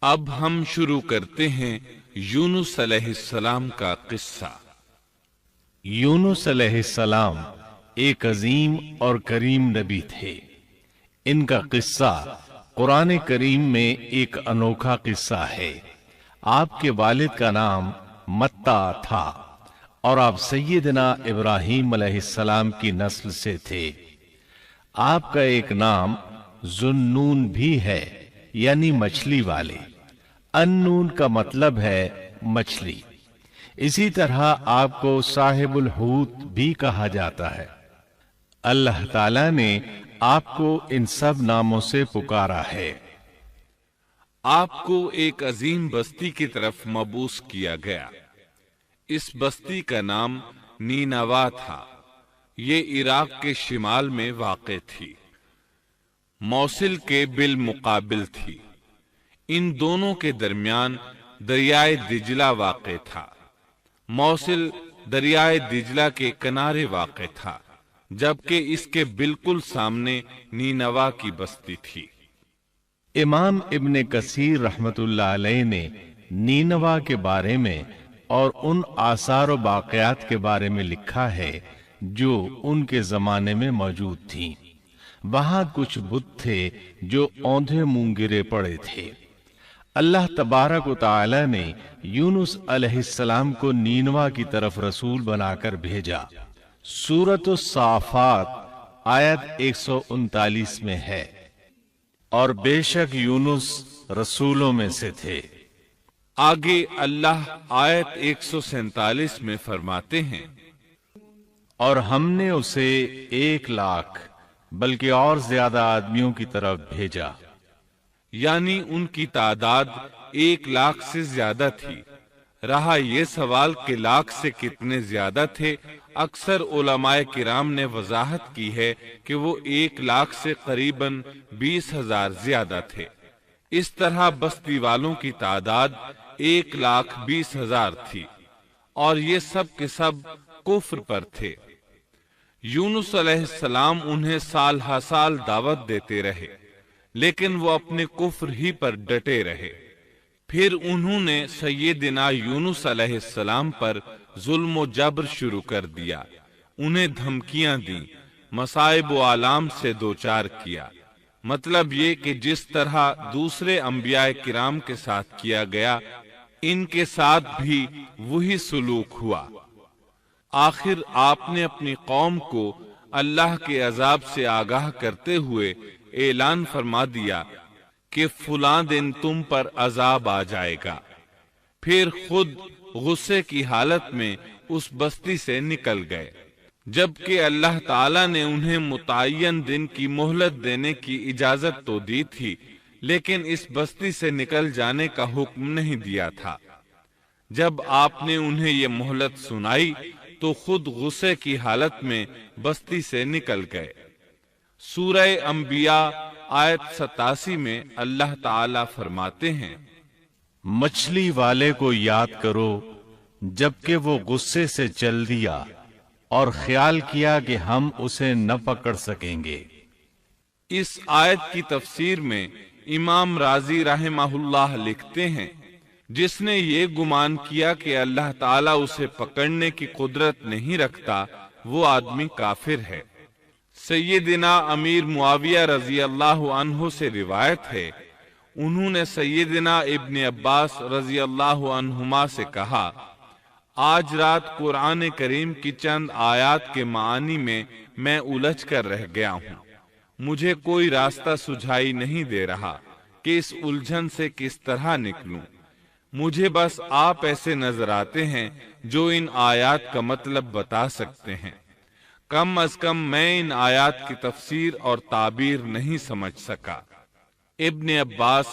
اب ہم شروع کرتے ہیں یونس علیہ السلام کا قصہ۔ یونس علیہ السلام ایک عظیم اور کریم نبی تھے۔ ان کا قصہ قرآن کریم میں ایک انوکھا قصہ ہے۔ آپ کے والد کا نام متا تھا اور آپ سیدنا ابراہیم علیہ السلام کی نسل سے تھے۔ آپ کا ایک نام ذُنُّون بھی ہے، یعنی مچھلی والے۔ ان-نون کا مطلب ہے مچھلی۔ اسی طرح آپ کو صاحب الحوت بھی کہا جاتا ہے۔ اللہ تعالیٰ نے آپ کو ان سب ناموں سے پکارا ہے۔ آپ کو ایک عظیم بستی کی طرف مبعوث کیا گیا۔ اس بستی کا نام نینوا تھا۔ یہ عراق کے شمال میں واقع تھی، موصل کے بالمقابل تھی۔ ان دونوں کے درمیان دریائے دجلہ واقع تھا۔ موصل دریائے دجلہ کے کنارے واقع تھا، جبکہ اس کے بالکل سامنے نینوا کی بستی تھی۔ امام ابن کثیر رحمت اللہ علیہ نے نینوا کے بارے میں اور ان آثار و باقیات کے بارے میں لکھا ہے جو ان کے زمانے میں موجود تھیں۔ وہاں کچھ بت تھے جو اوندھے منہ گرے پڑے تھے۔ اللہ تبارک و تعالی نے یونس علیہ السلام کو نینوا کی طرف رسول بنا کر بھیجا۔ سورۃ الصافات آیت 139 میں ہے، اور بے شک یونس رسولوں میں سے تھے۔ آگے اللہ آیت 147 میں فرماتے ہیں، اور ہم نے اسے 1,00,000 بلکہ اور زیادہ آدمیوں کی طرف بھیجا۔ یعنی ان کی تعداد 1,00,000 سے زیادہ تھی۔ رہا یہ سوال کہ لاکھ سے کتنے زیادہ تھے، اکثر علماء کرام نے وضاحت کی ہے کہ وہ 1,00,000 سے قریباً 20,000 زیادہ تھے۔ اس طرح بستی والوں کی تعداد 1,20,000 تھی، اور یہ سب کے سب کفر پر تھے۔ یونس علیہ السلام انہیں سال ہر سال دعوت دیتے رہے، لیکن وہ اپنے کفر ہی پر ڈٹے رہے۔ پھر انہوں نے سیدنا یونس علیہ السلام پر ظلم و جبر شروع کر دیا، انہیں دھمکیاں دیں، مصائب و آلام سے دوچار کیا۔ مطلب یہ کہ جس طرح دوسرے انبیاء کرام کے ساتھ کیا گیا، ان کے ساتھ بھی وہی سلوک ہوا۔ آخر آپ نے اپنی قوم کو اللہ کے عذاب سے آگاہ کرتے ہوئے اعلان فرما دیا کہ فلاں دن تم پر عذاب آ جائے گا۔ پھر خود غصے کی حالت میں اس بستی سے نکل گئے، جبکہ اللہ تعالیٰ نے انہیں متعین دن کی مہلت دینے کی اجازت تو دی تھی، لیکن اس بستی سے نکل جانے کا حکم نہیں دیا تھا۔ جب آپ نے انہیں یہ مہلت سنائی تو خود غصے کی حالت میں بستی سے نکل گئے۔ سورہ انبیاء آیت 87 میں اللہ تعالیٰ فرماتے ہیں، مچھلی والے کو یاد کرو جبکہ وہ غصے سے چل دیا اور خیال کیا کہ ہم اسے نہ پکڑ سکیں گے۔ اس آیت کی تفسیر میں امام رازی رحمہ اللہ لکھتے ہیں، جس نے یہ گمان کیا کہ اللہ تعالیٰ اسے پکڑنے کی قدرت نہیں رکھتا، وہ آدمی کافر ہے۔ سیدنا امیر معاویہ رضی اللہ عنہ سے روایت ہے، انہوں نے سیدنا ابن عباس رضی اللہ عنہما سے کہا، آج رات قرآن کریم کی چند آیات کے معانی میں میں الجھ کر رہ گیا ہوں۔ مجھے کوئی راستہ سجھائی نہیں دے رہا کہ اس الجھن سے کس طرح نکلوں۔ مجھے بس آپ ایسے نظر آتے ہیں جو ان آیات کا مطلب بتا سکتے ہیں۔ کم از کم میں ان آیات کی تفسیر اور تعبیر نہیں سمجھ سکا۔ ابن عباس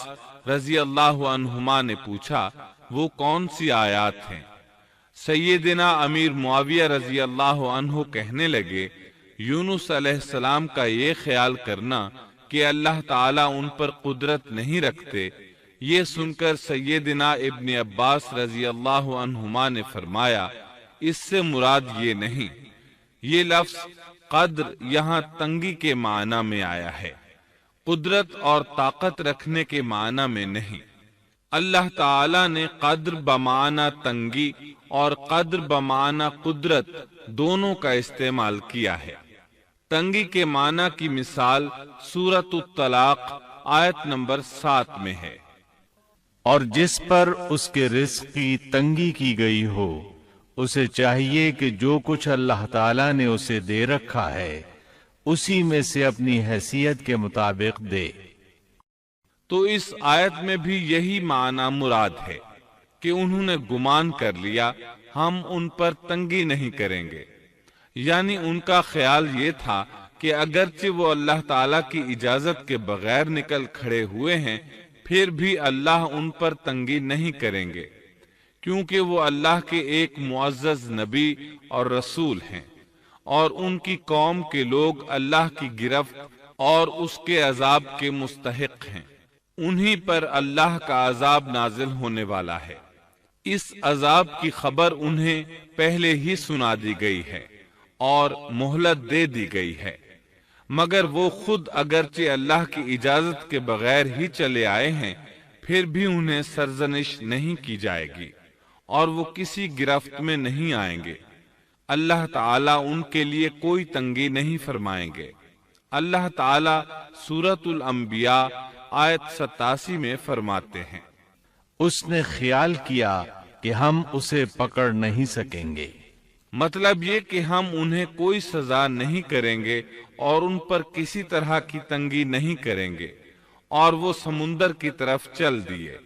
رضی اللہ عنہما نے پوچھا، وہ کون سی آیات ہیں؟ سیدنا امیر معاویہ رضی اللہ عنہ کہنے لگے، یونس علیہ السلام کا یہ خیال کرنا کہ اللہ تعالیٰ ان پر قدرت نہیں رکھتے۔ یہ سن کر سیدنا ابن عباس رضی اللہ عنہما نے فرمایا، اس سے مراد یہ نہیں، یہ لفظ قدر یہاں تنگی کے معنی میں آیا ہے، قدرت اور طاقت رکھنے کے معنی میں نہیں۔ اللہ تعالی نے قدر بمعنی تنگی اور قدر بمعنی قدرت دونوں کا استعمال کیا ہے۔ تنگی کے معنی کی مثال سورۃ الطلاق آیت نمبر 7 میں ہے۔ اور جس پر اس کے رزق کی تنگی کی گئی ہو اسے چاہیے کہ جو کچھ اللہ تعالیٰ نے اسے دے رکھا ہے اسی میں سے اپنی حیثیت کے مطابق دے۔ تو اس آیت میں بھی یہی معنی مراد ہے کہ انہوں نے گمان کر لیا ہم ان پر تنگی نہیں کریں گے، یعنی ان کا خیال یہ تھا کہ اگرچہ وہ اللہ تعالیٰ کی اجازت کے بغیر نکل کھڑے ہوئے ہیں پھر بھی اللہ ان پر تنگی نہیں کریں گے، کیونکہ وہ اللہ کے ایک معزز نبی اور رسول ہیں، اور ان کی قوم کے لوگ اللہ کی گرفت اور اس کے عذاب کے مستحق ہیں۔ انہی پر اللہ کا عذاب نازل ہونے والا ہے۔ اس عذاب کی خبر انہیں پہلے ہی سنا دی گئی ہے اور مہلت دے دی گئی ہے، مگر وہ خود اگرچہ اللہ کی اجازت کے بغیر ہی چلے آئے ہیں پھر بھی انہیں سرزنش نہیں کی جائے گی اور وہ کسی گرفت میں نہیں آئیں گے۔ اللہ تعالیٰ ان کے لیے کوئی تنگی نہیں فرمائیں گے۔ اللہ تعالیٰ سورۃ الانبیاء آیت 87 میں فرماتے ہیں، اس نے خیال کیا کہ ہم اسے پکڑ نہیں سکیں گے۔ مطلب یہ کہ ہم انہیں کوئی سزا نہیں کریں گے اور ان پر کسی طرح کی تنگی نہیں کریں گے، اور وہ سمندر کی طرف چل دیے۔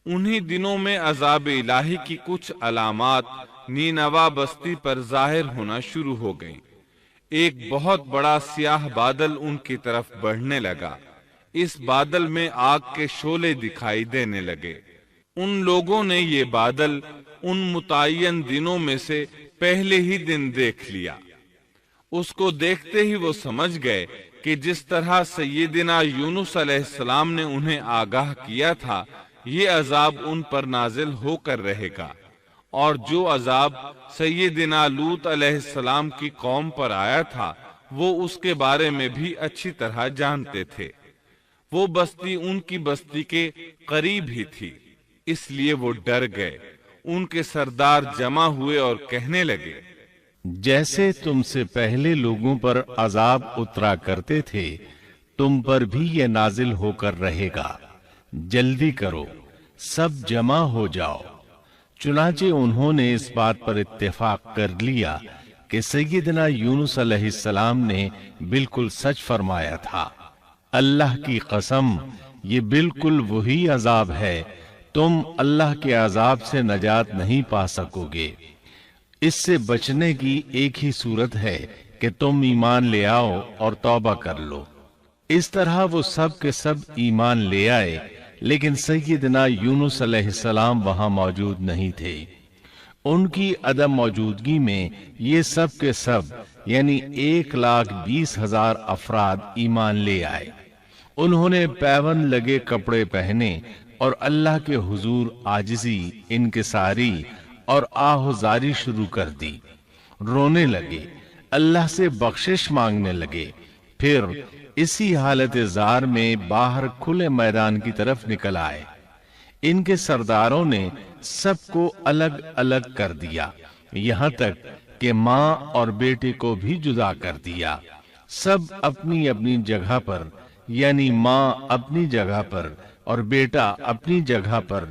انہی دنوں میں عذاب الہی کی کچھ علامات نینوا بستی پر ظاہر ہونا شروع ہو گئیں۔ ایک بہت بڑا سیاہ بادل ان کی طرف بڑھنے لگا۔ اس بادل میں آگ کے شعلے دکھائی دینے لگے۔ ان لوگوں نے یہ بادل ان متعین دنوں میں سے پہلے ہی دن دیکھ لیا۔ اس کو دیکھتے ہی وہ سمجھ گئے کہ جس طرح سیدنا یونس علیہ السلام نے انہیں آگاہ کیا تھا یہ عذاب ان پر نازل ہو کر رہے گا، اور جو عذاب سیدنا لوط علیہ السلام کی قوم پر آیا تھا وہ اس کے بارے میں بھی اچھی طرح جانتے تھے۔ وہ بستی ان کی بستی کے قریب ہی تھی، اس لیے وہ ڈر گئے۔ ان کے سردار جمع ہوئے اور کہنے لگے، جیسے تم سے پہلے لوگوں پر عذاب اترا کرتے تھے تم پر بھی یہ نازل ہو کر رہے گا، جلدی کرو، سب جمع ہو جاؤ۔ چنانچہ انہوں نے اس بات پر اتفاق کر لیا کہ سیدنا یونس علیہ السلام نے بالکل سچ فرمایا تھا۔ اللہ کی قسم یہ بالکل وہی عذاب ہے، تم اللہ کے عذاب سے نجات نہیں پا سکو گے۔ اس سے بچنے کی ایک ہی صورت ہے کہ تم ایمان لے آؤ اور توبہ کر لو۔ اس طرح وہ سب کے سب ایمان لے آئے، لیکن سیدنا یونس علیہ السلام وہاں موجود نہیں تھے۔ ان کی عدم موجودگی میں یہ سب کے سب یعنی 1,20,000 افراد ایمان لے آئے۔ انہوں نے پیون لگے کپڑے پہنے اور اللہ کے حضور عاجزی، انکساری اور آہوزاری شروع کر دی۔ رونے لگے، اللہ سے بخشش مانگنے لگے، پھر اسی حالت زار میں باہر کھلے میدان کی طرف نکل آئے۔ ان کے سرداروں نے سب کو الگ الگ کر دیا، یہاں تک کہ ماں اور بیٹے کو بھی جدا کر دیا۔ سب اپنی اپنی جگہ پر، یعنی ماں اپنی جگہ پر اور بیٹا اپنی جگہ پر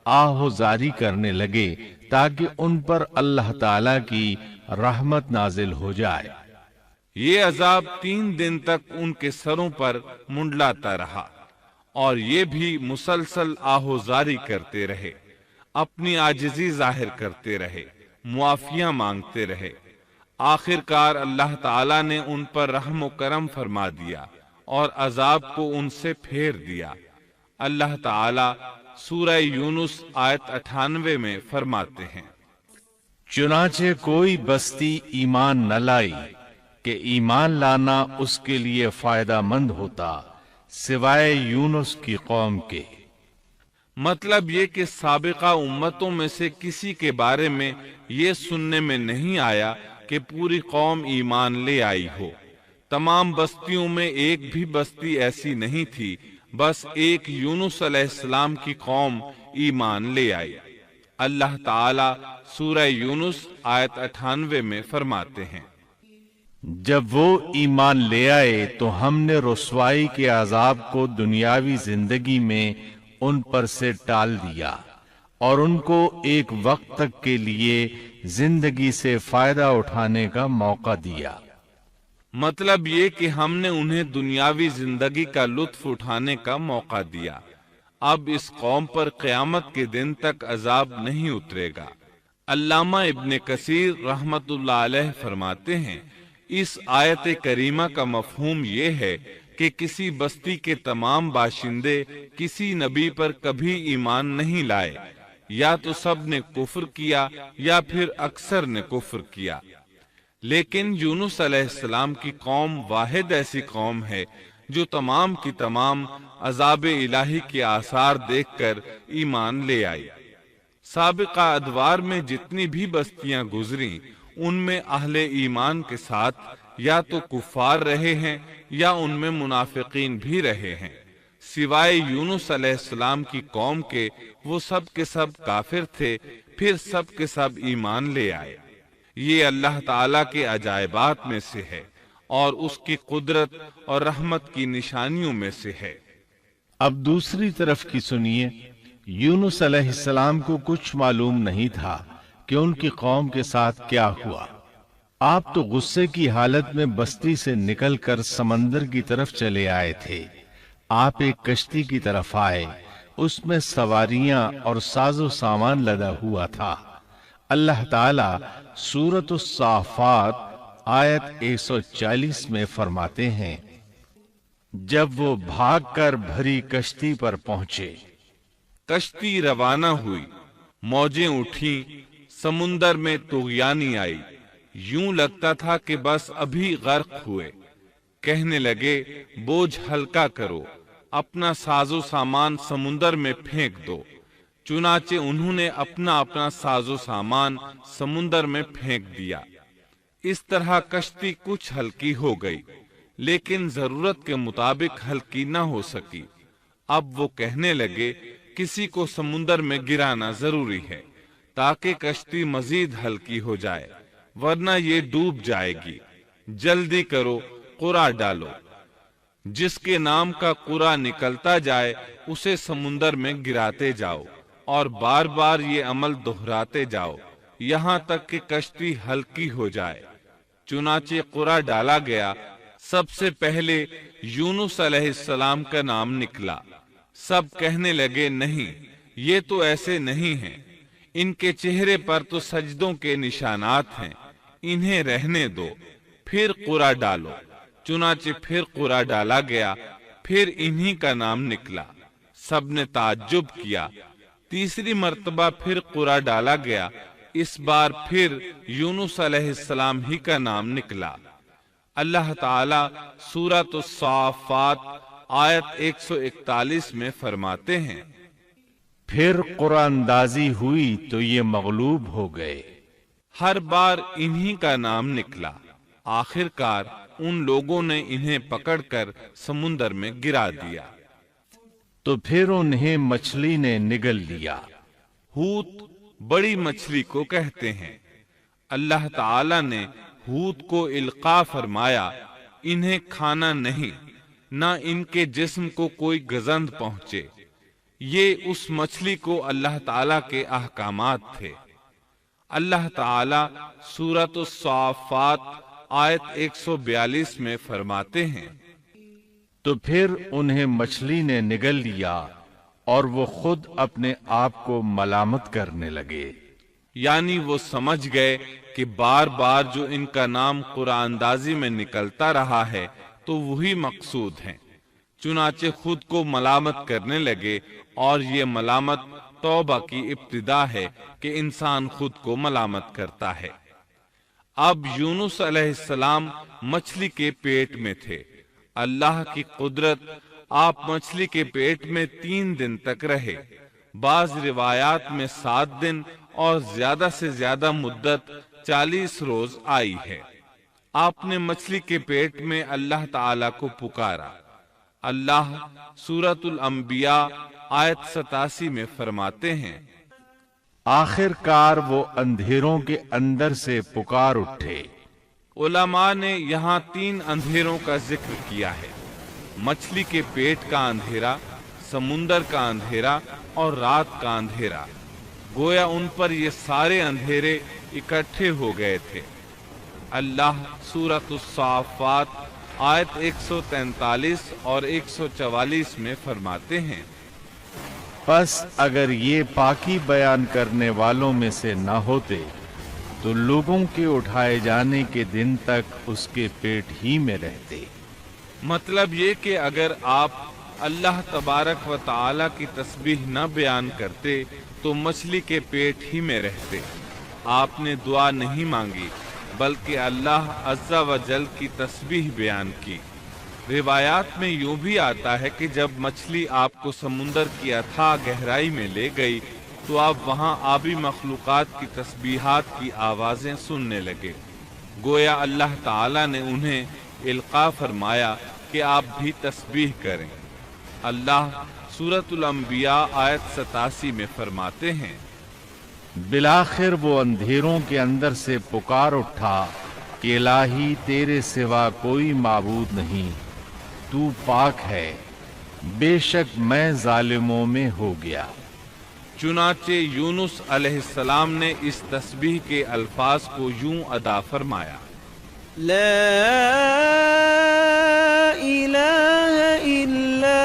آہوزاری کرنے لگے تاکہ ان پر اللہ تعالی کی رحمت نازل ہو جائے۔ یہ عذاب 3 دن تک ان کے سروں پر منڈلاتا رہا، اور یہ بھی مسلسل آہوزاری کرتے رہے، اپنی عاجزی ظاہر کرتے رہے، معافیاں مانگتے رہے۔ آخر کار اللہ تعالی نے ان پر رحم و کرم فرما دیا اور عذاب کو ان سے پھیر دیا۔ اللہ تعالی سورہ یونس آیت 98 میں فرماتے ہیں، چنانچہ کوئی بستی ایمان نہ لائی کہ ایمان لانا اس کے لیے فائدہ مند ہوتا سوائے یونس کی قوم کے۔ مطلب یہ کہ سابقہ امتوں میں سے کسی کے بارے میں یہ سننے میں نہیں آیا کہ پوری قوم ایمان لے آئی ہو۔ تمام بستیوں میں ایک بھی بستی ایسی نہیں تھی بس ایک یونس علیہ السلام کی قوم ایمان لے آئی۔ اللہ تعالی سورہ یونس آیت 98 میں فرماتے ہیں، جب وہ ایمان لے آئے تو ہم نے رسوائی کے عذاب کو دنیاوی زندگی میں ان پر سے ٹال دیا اور ان کو ایک وقت تک کے لیے زندگی سے فائدہ اٹھانے کا موقع دیا۔ مطلب یہ کہ ہم نے انہیں دنیاوی زندگی کا لطف اٹھانے کا موقع دیا۔ اب اس قوم پر قیامت کے دن تک عذاب نہیں اترے گا۔ علامہ ابن کثیر رحمت اللہ علیہ فرماتے ہیں، اس آیت کریمہ کا مفہوم یہ ہے کہ کسی بستی کے تمام باشندے کسی نبی پر کبھی ایمان نہیں لائے، یا تو سب نے کفر کیا یا پھر اکثر نے کفر کیا۔ لیکن یونس علیہ السلام کی قوم واحد ایسی قوم ہے جو تمام کی تمام عذاب الہی کے آثار دیکھ کر ایمان لے آئی۔ سابقہ ادوار میں جتنی بھی بستیاں گزری ان میں اہل ایمان کے ساتھ یا تو کفار رہے ہیں یا ان میں منافقین بھی رہے ہیں۔ سوائے یونس علیہ السلام کی قوم کے وہ سب کے سب کافر تھے، پھر سب کے سب ایمان لے آئے۔ یہ اللہ تعالیٰ کے عجائبات میں سے ہے اور اس کی قدرت اور رحمت کی نشانیوں میں سے ہے۔ اب دوسری طرف کی سنیے، یونس علیہ السلام کو کچھ معلوم نہیں تھا کہ ان کی قوم کے ساتھ کیا ہوا۔ آپ تو غصے کی حالت میں بستی سے نکل کر سمندر کی طرف چلے آئے تھے۔ آپ ایک کشتی کی طرف آئے، اس میں سواریاں اور ساز و سامان لدا ہوا تھا۔ اللہ تعالیٰ سورۃ الصافات آیت 140 میں فرماتے ہیں، جب وہ بھاگ کر بھری کشتی پر پہنچے، کشتی روانہ ہوئی، موجیں اٹھیں، سمندر میں طغیانی آئی، یوں لگتا تھا کہ بس ابھی غرق ہوئے۔ کہنے لگے، بوجھ ہلکا کرو، اپنا ساز و سامان سمندر میں پھینک دو۔ چنانچہ انہوں نے اپنا ساز و سامان سمندر میں پھینک دیا۔ اس طرح کشتی کچھ ہلکی ہو گئی، لیکن ضرورت کے مطابق ہلکی نہ ہو سکی۔ اب وہ کہنے لگے، کسی کو سمندر میں گرانا ضروری ہے تاکہ کشتی مزید ہلکی ہو جائے، ورنہ یہ ڈوب جائے گی۔ جلدی کرو، قرع ڈالو۔ جس کے نام کا قرع نکلتا جائے اسے سمندر میں گراتے جاؤ اور بار بار یہ عمل دہراتے جاؤ یہاں تک کہ کشتی ہلکی ہو جائے۔ چنانچہ قرع ڈالا گیا۔ سب سے پہلے یونس علیہ السلام کا نام نکلا۔ سب کہنے لگے، نہیں، یہ تو ایسے نہیں ہیں، ان کے چہرے پر تو سجدوں کے نشانات ہیں، انہیں رہنے دو، پھر قرع ڈالو۔ چنانچہ پھر قرع ڈالا گیا، پھر انہی کا نام نکلا۔ سب نے تعجب کیا۔ تیسری مرتبہ پھر قرع ڈالا گیا، اس بار پھر یونس علیہ السلام ہی کا نام نکلا۔ اللہ تعالی سورۃ الصافات آیت 141 میں فرماتے ہیں، پھر قرآن اندازی ہوئی تو یہ مغلوب ہو گئے۔ ہر بار انہی کا نام نکلا۔ آخر کار ان لوگوں نے انہیں پکڑ کر سمندر میں گرا دیا۔ تو پھر انہیں مچھلی نے نگل لیا۔ حوت بڑی مچھلی کو کہتے ہیں۔ اللہ تعالی نے حوت کو القاء فرمایا، انہیں کھانا نہیں، نہ ان کے جسم کو کوئی گزند پہنچے۔ یہ اس مچھلی کو اللہ تعالی کے احکامات تھے۔ اللہ تعالی سورۃ الصافات آیت 142 میں فرماتے ہیں، تو پھر انہیں مچھلی نے نگل لیا اور وہ خود اپنے آپ کو ملامت کرنے لگے۔ یعنی وہ سمجھ گئے کہ بار بار جو ان کا نام قرآن اندازی میں نکلتا رہا ہے تو وہی مقصود ہیں۔ چنانچہ خود کو ملامت کرنے لگے، اور یہ ملامت توبہ کی ابتدا ہے کہ انسان خود کو ملامت کرتا ہے۔ اب یونس علیہ السلام مچھلی کے پیٹ میں تھے۔ اللہ کی قدرت، آپ مچھلی کے پیٹ میں 3 دن تک رہے۔ بعض روایات میں 7 دن اور زیادہ سے زیادہ مدت 40 روز آئی ہے۔ آپ نے مچھلی کے پیٹ میں اللہ تعالی کو پکارا۔ اللہ سورۃ الانبیاء آیت 87 میں فرماتے ہیں، آخر کار وہ اندھیروں کے اندر سے پکار اٹھے۔ علماء نے یہاں 3 اندھیروں کا ذکر کیا ہے: مچھلی کے پیٹ کا اندھیرا، سمندر کا اندھیرا اور رات کا اندھیرا۔ گویا ان پر یہ سارے اندھیرے اکٹھے ہو گئے تھے۔ اللہ سورۃ الصافات آیت 143 اور 144 میں فرماتے ہیں، پس اگر یہ پاکی بیان کرنے والوں میں سے نہ ہوتے تو لوگوں کے اٹھائے جانے کے دن تک اس کے پیٹ ہی میں رہتے۔ مطلب یہ کہ اگر آپ اللہ تبارک و تعالی کی تسبیح نہ بیان کرتے تو مچھلی کے پیٹ ہی میں رہتے۔ آپ نے دعا نہیں مانگی بلکہ اللہ عز و جل کی تسبیح بیان کی۔ روایات میں یوں بھی آتا ہے کہ جب مچھلی آپ کو سمندر کی اتھاہ گہرائی میں لے گئی تو آپ وہاں آبی مخلوقات کی تسبیحات کی آوازیں سننے لگے۔ گویا اللہ تعالی نے انہیں القاء فرمایا کہ آپ بھی تسبیح کریں۔ اللہ سورۃ الانبیاء آیت 87 میں فرماتے ہیں، بالآخر وہ اندھیروں کے اندر سے پکار اٹھا کہ الہی تیرے سوا کوئی معبود نہیں، تو پاک ہے، بے شک میں ظالموں میں ہو گیا۔ چنانچہ یونس علیہ السلام نے اس تسبیح کے الفاظ کو یوں ادا فرمایا، لا الہ الا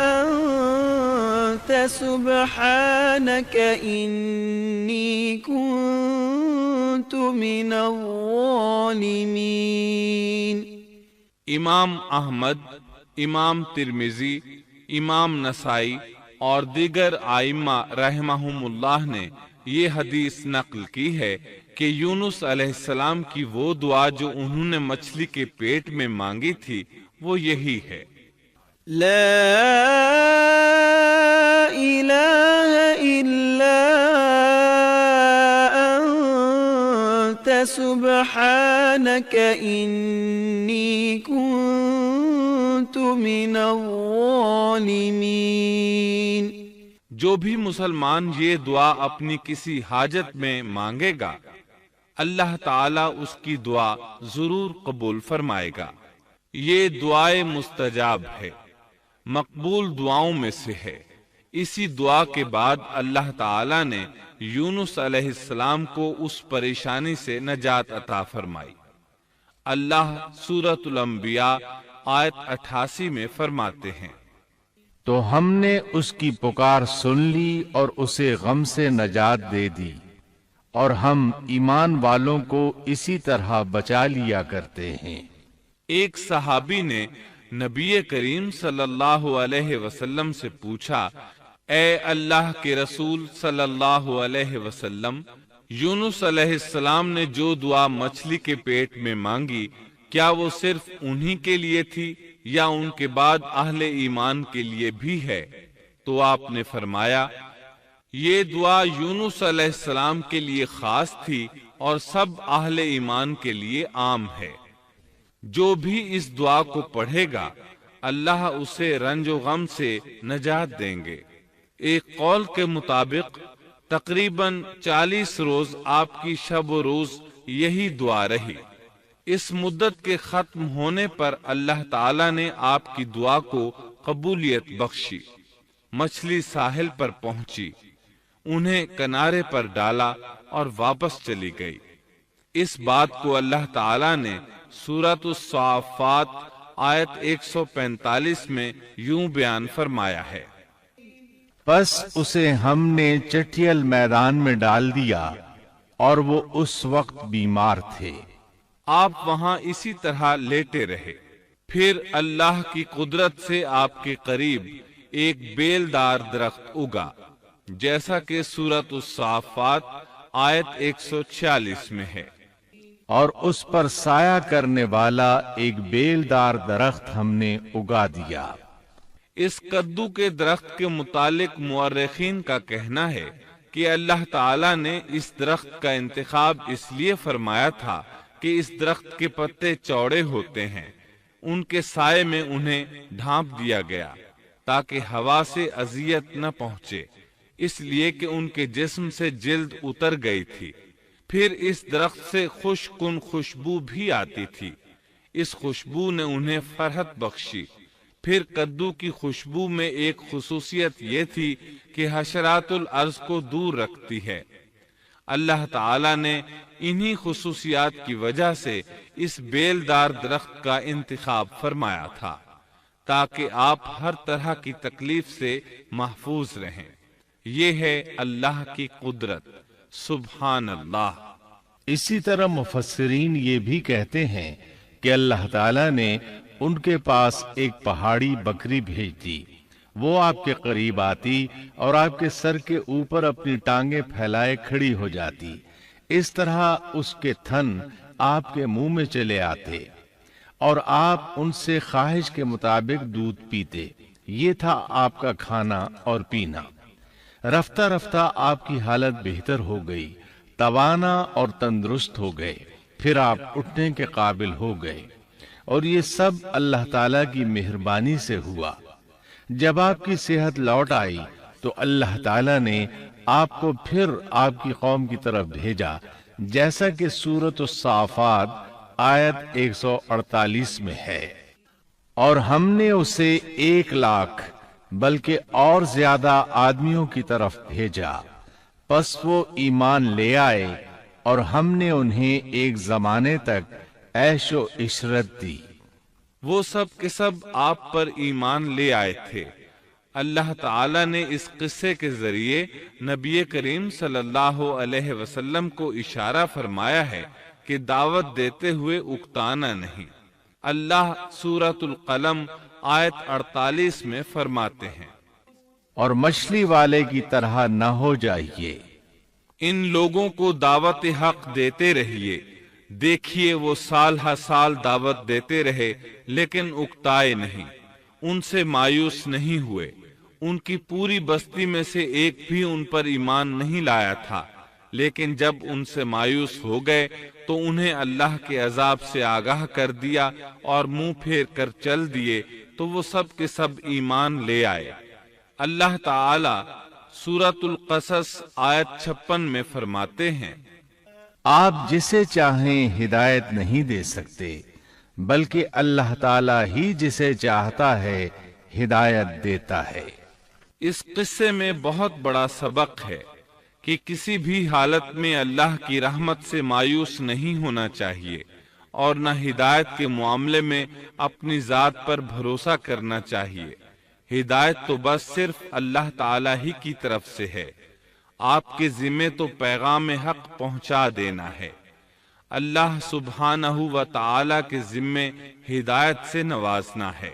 انت سبحانک انی کنت من الظالمین۔ امام احمد، امام ترمذی، امام نسائی اور دیگر ائمہ رحمہم اللہ نے یہ حدیث نقل کی ہے کہ یونس علیہ السلام کی وہ دعا جو انہوں نے مچھلی کے پیٹ میں مانگی تھی وہ یہی ہے، لا الہ الا انت سبحانک انی کنت من الظالمین۔ جو بھی مسلمان یہ دعا اپنی کسی حاجت میں مانگے گا اللہ تعالیٰ اس کی دعا ضرور قبول فرمائے گا۔ یہ دعائے مستجاب ہے، مقبول دعاؤں میں سے ہے۔ اسی دعا کے بعد اللہ تعالیٰ نے یونس علیہ السلام کو اس پریشانی سے نجات عطا فرمائی۔ اللہ سورۃ الانبیاء آیت 88 میں فرماتے ہیں، تو ہم نے اس کی پکار سن لی اور اسے غم سے نجات دے دی، اور ہم ایمان والوں کو اسی طرح بچا لیا کرتے ہیں۔ ایک صحابی نے نبی کریم صلی اللہ علیہ وسلم سے پوچھا، اے اللہ کے رسول صلی اللہ علیہ وسلم، یونس علیہ السلام نے جو دعا مچھلی کے پیٹ میں مانگی کیا وہ صرف انہی کے لیے تھی یا ان کے بعد اہل ایمان کے لیے بھی ہے؟ تو آپ نے فرمایا، یہ دعا یونس علیہ السلام کے لیے خاص تھی اور سب اہل ایمان کے لیے عام ہے۔ جو بھی اس دعا کو پڑھے گا اللہ اسے رنج و غم سے نجات دیں گے۔ ایک قول کے مطابق تقریباً 40 روز آپ کی شب و روز یہی دعا رہی۔ اس مدت کے ختم ہونے پر اللہ تعالی نے آپ کی دعا کو قبولیت بخشی۔ مچھلی ساحل پر پہنچی، انہیں کنارے پر ڈالا اور واپس چلی گئی۔ اس بات کو اللہ تعالی نے سورۃ الصافات آیت 145 میں یوں بیان فرمایا ہے، پس اسے ہم نے چٹیل میدان میں ڈال دیا اور وہ اس وقت بیمار تھے۔ آپ وہاں اسی طرح لیٹے رہے۔ پھر اللہ کی قدرت سے آپ کے قریب ایک بیلدار درخت اگا، جیسا کہ سورۃ الصافات آیت 146 میں ہے، اور اس پر سایہ کرنے والا ایک بیلدار درخت ہم نے اگا دیا۔ اس کدو کے درخت کے متعلق مورخین کا کہنا ہے کہ اللہ تعالی نے اس درخت کا انتخاب اس لیے فرمایا تھا کہ اس درخت کے پتے چوڑے ہوتے ہیں، ان کے سائے میں انہیں ڈھانپ دیا گیا تاکہ ہوا سے اذیت نہ پہنچے، اس لیے کہ ان کے جسم سے جلد اتر گئی تھی۔ پھر اس درخت سے خوش کن خوشبو بھی آتی تھی، اس خوشبو نے انہیں فرحت بخشی۔ پھر کدو کی خوشبو میں ایک خصوصیت یہ تھی کہ حشرات الارض کو دور رکھتی ہے۔ اللہ تعالی نے انہی خصوصیات کی وجہ سے اس بیلدار درخت کا انتخاب فرمایا تھا تاکہ آپ ہر طرح کی تکلیف سے محفوظ رہیں۔ یہ ہے اللہ کی قدرت، سبحان اللہ۔ اسی طرح مفسرین یہ بھی کہتے ہیں کہ اللہ تعالیٰ نے ان کے پاس ایک پہاڑی بکری بھیج دی، وہ آپ کے قریب آتی اور آپ کے سر کے اوپر اپنی ٹانگیں پھیلائے کھڑی ہو جاتی، اس طرح اس کے تھن آپ کے منہ میں چلے آتے اور آپ ان سے خواہش کے مطابق دودھ پیتے۔ یہ تھا آپ کا کھانا اور پینا۔ رفتہ رفتہ آپ کی حالت بہتر ہو گئی، توانا اور تندرست ہو گئے، پھر آپ اٹھنے کے قابل ہو گئے، اور یہ سب اللہ تعالیٰ کی مہربانی سے ہوا۔ جب آپ کی صحت لوٹ آئی تو اللہ تعالیٰ نے آپ کو پھر آپ کی قوم کی طرف بھیجا، جیسا کہ سورۃ الصافات آیت 148 میں ہے، اور ہم نے اسے 1,00,000 بلکہ اور زیادہ آدمیوں کی طرف بھیجا، پس وہ ایمان لے آئے اور ہم نے انہیں ایک زمانے تک عیش و عشرت دی۔ وہ سب کے سب آپ پر ایمان لے آئے تھے۔ اللہ تعالی نے اس قصے کے ذریعے نبی کریم صلی اللہ علیہ وسلم کو اشارہ فرمایا ہے کہ دعوت دیتے ہوئے اکتانا نہیں۔ اللہ سورۃ القلم آیت 48 میں فرماتے ہیں، اور مچھلی والے کی طرح نہ ہو جائیے۔ ان لوگوں کو دعوت حق دیتے رہیے، دیکھیے وہ سال ہر سال دعوت دیتے رہے لیکن اکتائے نہیں، ان سے مایوس نہیں ہوئے۔ ان کی پوری بستی میں سے ایک بھی ان پر ایمان نہیں لایا تھا، لیکن جب ان سے مایوس ہو گئے تو انہیں اللہ کے عذاب سے آگاہ کر دیا اور منہ پھیر کر چل دیے، تو وہ سب کے سب ایمان لے آئے۔ اللہ تعالی سورۃ القصص آیت 56 میں فرماتے ہیں، آپ جسے چاہیں ہدایت نہیں دے سکتے، بلکہ اللہ تعالیٰ ہی جسے چاہتا ہے ہدایت دیتا ہے۔ اس قصے میں بہت بڑا سبق ہے کہ کسی بھی حالت میں اللہ کی رحمت سے مایوس نہیں ہونا چاہیے، اور نہ ہدایت کے معاملے میں اپنی ذات پر بھروسہ کرنا چاہیے۔ ہدایت تو بس صرف اللہ تعالی ہی کی طرف سے ہے، آپ کے ذمے تو پیغام حق پہنچا دینا ہے۔ اللہ سبحانہ و تعالی کے ذمے ہدایت سے نوازنا ہے۔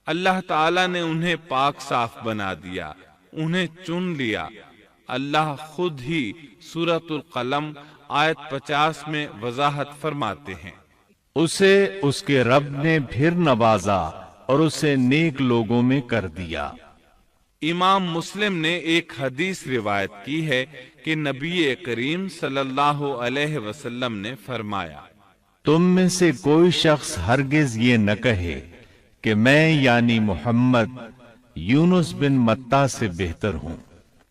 اللہ تعالی نے انہیں پاک صاف بنا دیا، انہیں چن لیا۔ اللہ خود ہی سورۃ القلم آیت 50 میں وضاحت فرماتے ہیں، اسے اس کے رب نے پھر نوازا اور اسے نیک لوگوں میں کر دیا۔ امام مسلم نے ایک حدیث روایت کی ہے کہ نبی کریم صلی اللہ علیہ وسلم نے فرمایا، تم میں سے کوئی شخص ہرگز یہ نہ کہے کہ میں یعنی محمد یونس بن متیٰ سے بہتر ہوں،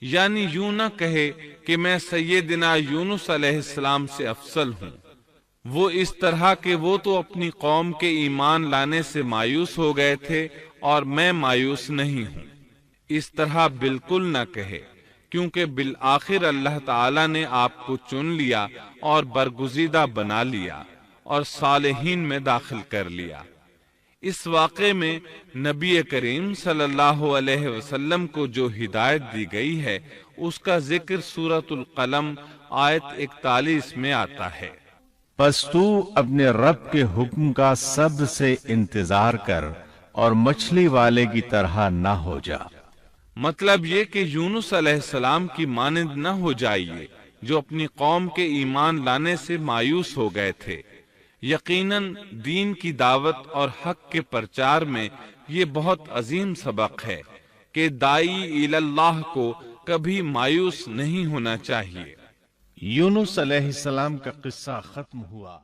یعنی یوں نہ کہے کہ میں سیدنا یونس علیہ السلام سے افضل ہوں۔ وہ اس طرح کہ وہ تو اپنی قوم کے ایمان لانے سے مایوس ہو گئے تھے اور میں مایوس نہیں ہوں، اس طرح بالکل نہ کہے، کیونکہ بالآخر اللہ تعالی نے آپ کو چن لیا اور برگزیدہ بنا لیا اور صالحین میں داخل کر لیا۔ اس واقعے میں نبی کریم صلی اللہ علیہ وسلم کو جو ہدایت دی گئی ہے اس کا ذکر سورۃ القلم آیت 41 میں آتا ہے، پس تو اپنے رب کے حکم کا صبر سے انتظار کر اور مچھلی والے کی طرح نہ ہو جا۔ مطلب یہ کہ یونس علیہ السلام کی مانند نہ ہو جائیے جو اپنی قوم کے ایمان لانے سے مایوس ہو گئے تھے۔ یقیناً دین کی دعوت اور حق کے پرچار میں یہ بہت عظیم سبق ہے کہ داعی اللہ کو کبھی مایوس نہیں ہونا چاہیے۔ یونس علیہ السلام کا قصہ ختم ہوا۔